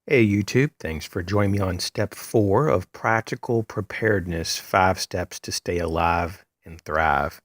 Hey YouTube, thanks for joining me on step 4 of Practical Preparedness, 5 steps to stay alive and thrive.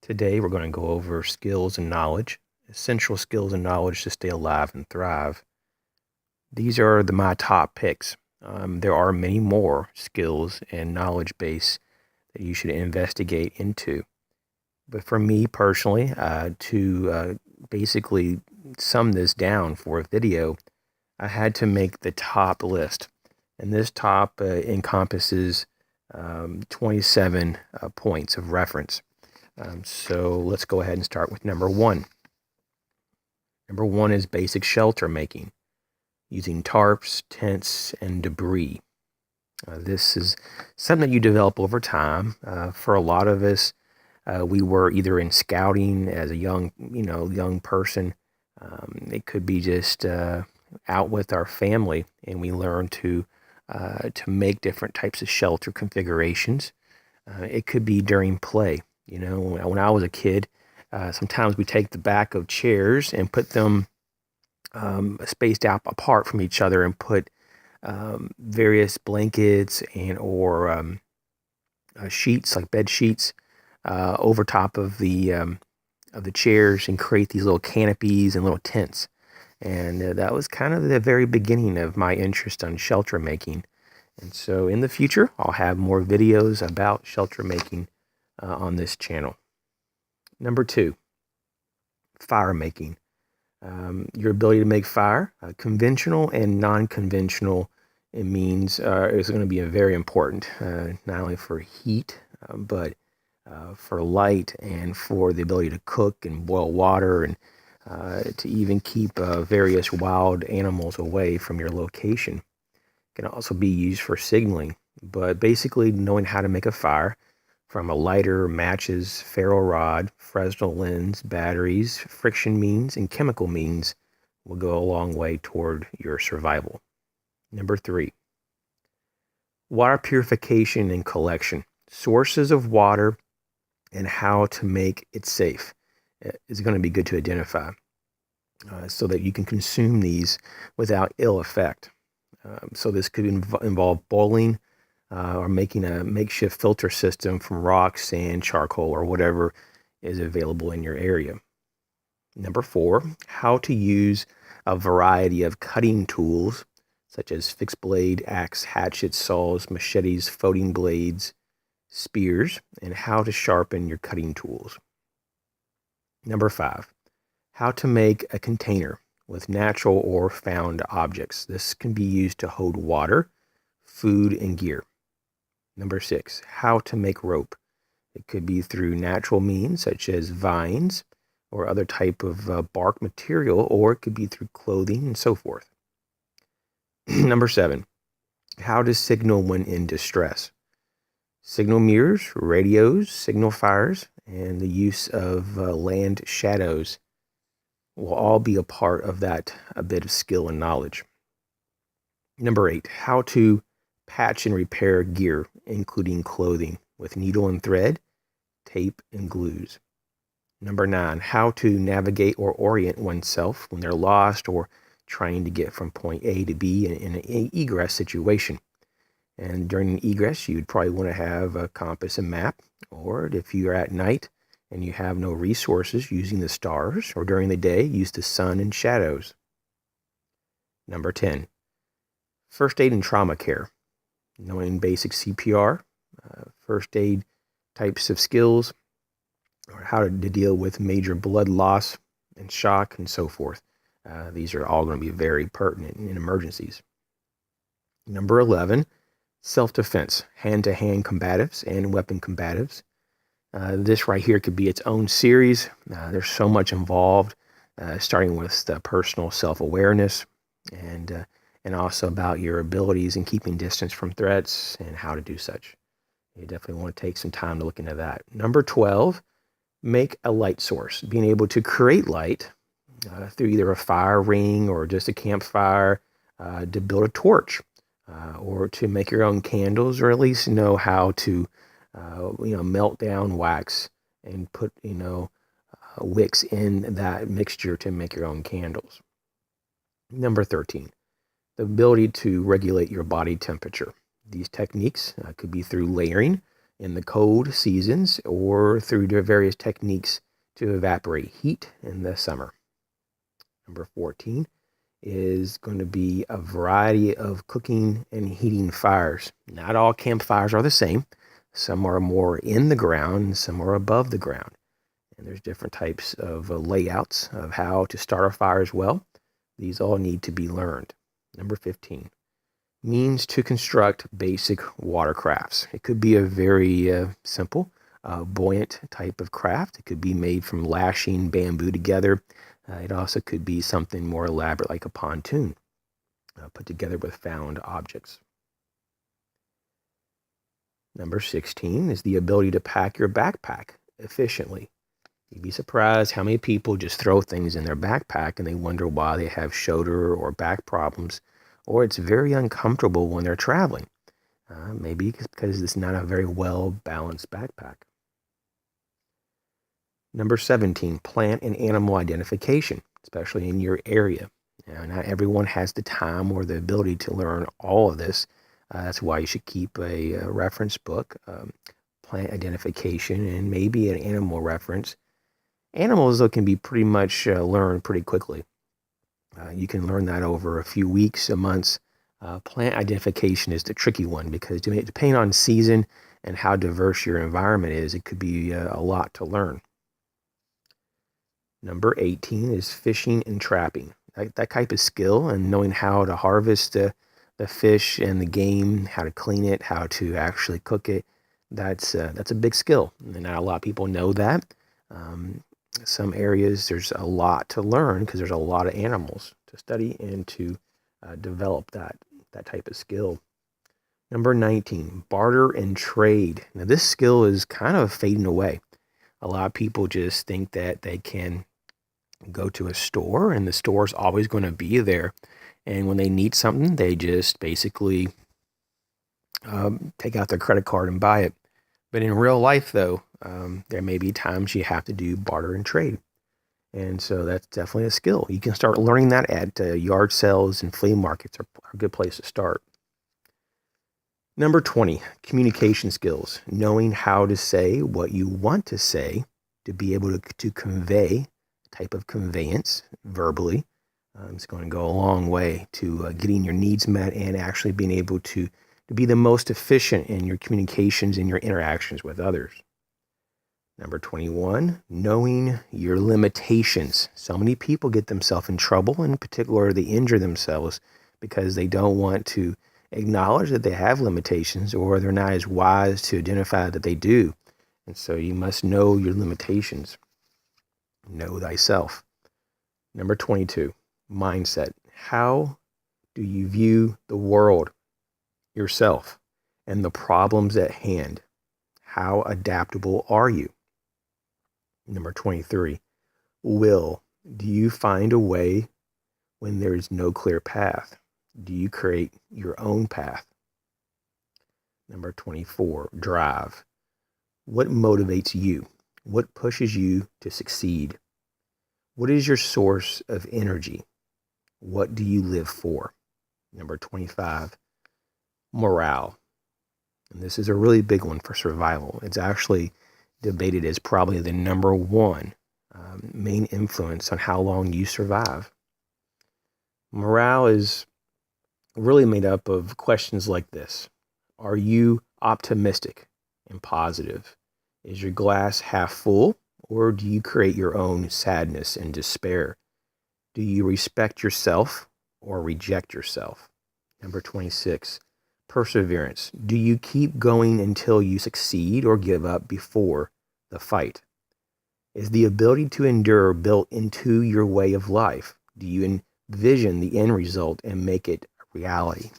Today we're going to go over skills and knowledge, essential skills and knowledge to stay alive and thrive. These are my top picks. There are many more skills and knowledge base that you should investigate into. But for me personally, to basically sum this down for a video, I had to make the top list. And this top encompasses 27 points of reference. So let's go ahead and start with number 1. Number 1 is basic shelter making, using tarps, tents, and debris. This is something that you develop over time. For a lot of us, we were either in scouting as a young person. It could be just out with our family, and we learn to make different types of shelter configurations. It could be during play. When I was a kid, sometimes we take the back of chairs and put them spaced out apart from each other and put various blankets or sheets, like bed sheets, over top of the chairs, and create these little canopies and little tents. And that was kind of the very beginning of my interest on shelter making. And so in the future, I'll have more videos about shelter making on this channel. Number 2, fire making. Your ability to make fire, conventional and non-conventional means is going to be very important, not only for heat, but for light and for the ability to cook and boil water, and to even keep various wild animals away from your location. It can also be used for signaling, but basically knowing how to make a fire from a lighter, matches, ferro rod, Fresnel lens, batteries, friction means, and chemical means will go a long way toward your survival. Number 3, water purification and collection. Sources of water and how to make it safe is going to be good to identify, so that you can consume these without ill effect. So this could involve boiling or making a makeshift filter system from rock, sand, charcoal, or whatever is available in your area. Number 4, how to use a variety of cutting tools, such as fixed blade, axe, hatchets, saws, machetes, folding blades, spears, and how to sharpen your cutting tools. Number 5, how to make a container with natural or found objects. This can be used to hold water, food, and gear. Number 6, how to make rope. It could be through natural means such as vines or other type of bark material, or it could be through clothing and so forth. Number 7, how to signal when in distress. Signal mirrors, radios, signal fires, and the use of land shadows will all be a part of that, a bit of skill and knowledge. Number 8, how to patch and repair gear, including clothing, with needle and thread, tape, and glues. Number 9, how to navigate or orient oneself when they're lost or trying to get from point A to B in an egress situation. And during an egress, you'd probably want to have a compass and map, or if you're at night and you have no resources, using the stars, or during the day, use the sun and shadows. Number 10, first aid and trauma care. Knowing basic CPR, first aid types of skills, or how to deal with major blood loss and shock and so forth. These are all going to be very pertinent in emergencies. Number 11, self-defense, hand-to-hand combatives and weapon combatives. This right here could be its own series. There's so much involved, starting with the personal self-awareness and also about your abilities in keeping distance from threats and how to do such. You definitely want to take some time to look into that. Number 12, make a light source. Being able to create light through either a fire ring or just a campfire, to build a torch, or to make your own candles, or at least know how to melt down wax and put wicks in that mixture to make your own candles. Number 13, the ability to regulate your body temperature. These techniques could be through layering in the cold seasons or through the various techniques to evaporate heat in the summer. Number 14 is going to be a variety of cooking and heating fires. Not all campfires are the same. Some are more in the ground, and some are above the ground. And there's different types of layouts of how to start a fire as well. These all need to be learned. Number 15, means to construct basic watercrafts. It could be a very simple, buoyant type of craft. It could be made from lashing bamboo together. It also could be something more elaborate like a pontoon put together with found objects. Number 16 is the ability to pack your backpack efficiently. You'd be surprised how many people just throw things in their backpack and they wonder why they have shoulder or back problems, or it's very uncomfortable when they're traveling. Maybe because it's not a very well-balanced backpack. Number 17, plant and animal identification, especially in your area. Now, not everyone has the time or the ability to learn all of this. That's why you should keep a reference book, plant identification, and maybe an animal reference. Animals, though, can be pretty much learned pretty quickly. You can learn that over a few weeks, a months. Plant identification is the tricky one because depending on season and how diverse your environment is, it could be a lot to learn. Number 18 is fishing and trapping. That type of skill and knowing how to harvest the fish and the game, how to clean it, how to actually cook it, that's a big skill. And not a lot of people know that. Some areas there's a lot to learn because there's a lot of animals to study and to develop that type of skill. Number 19, barter and trade. Now this skill is kind of fading away. A lot of people just think that they can go to a store and the store's always going to be there. And when they need something, they just basically take out their credit card and buy it. But in real life, though, there may be times you have to do barter and trade. And so that's definitely a skill. You can start learning that at yard sales and flea markets are a good place to start. Number 20, communication skills. Knowing how to say what you want to say to be able to convey a type of conveyance verbally. It's going to go a long way to getting your needs met and actually being able to be the most efficient in your communications and your interactions with others. Number 21, knowing your limitations. So many people get themselves in trouble, in particular they injure themselves because they don't want to acknowledge that they have limitations or they're not as wise to identify that they do. And so you must know your limitations. Know thyself. Number 22, mindset. How do you view the world, yourself, and the problems at hand? How adaptable are you? Number 23, will. Do you find a way when there is no clear path? Do you create your own path? Number 24, drive. What motivates you? What pushes you to succeed? What is your source of energy? What do you live for? Number 25, morale. And this is a really big one for survival. It's actually debated as probably the number one main influence on how long you survive. Morale is really made up of questions like this. Are you optimistic and positive? Is your glass half full, or do you create your own sadness and despair? Do you respect yourself or reject yourself? Number 26, perseverance. Do you keep going until you succeed or give up before the fight? Is the ability to endure built into your way of life? Do you envision the end result and make it a reality?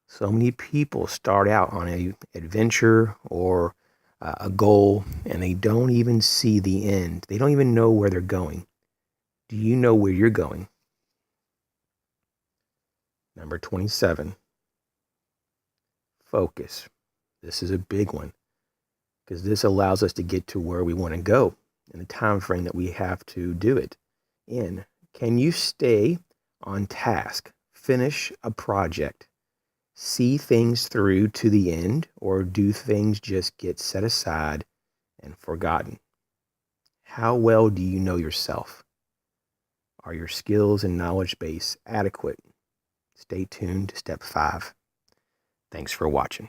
So many people start out on an adventure or a goal and they don't even see the end. They don't even know where they're going. Do you know where you're going? Number 27, focus. This is a big one because this allows us to get to where we want to go in the time frame that we have to do it in. Can you stay on task finish a project? See things through to the end, or do things just get set aside and forgotten? How well do you know yourself? Are your skills and knowledge base adequate? Stay tuned to step 5. Thanks for watching.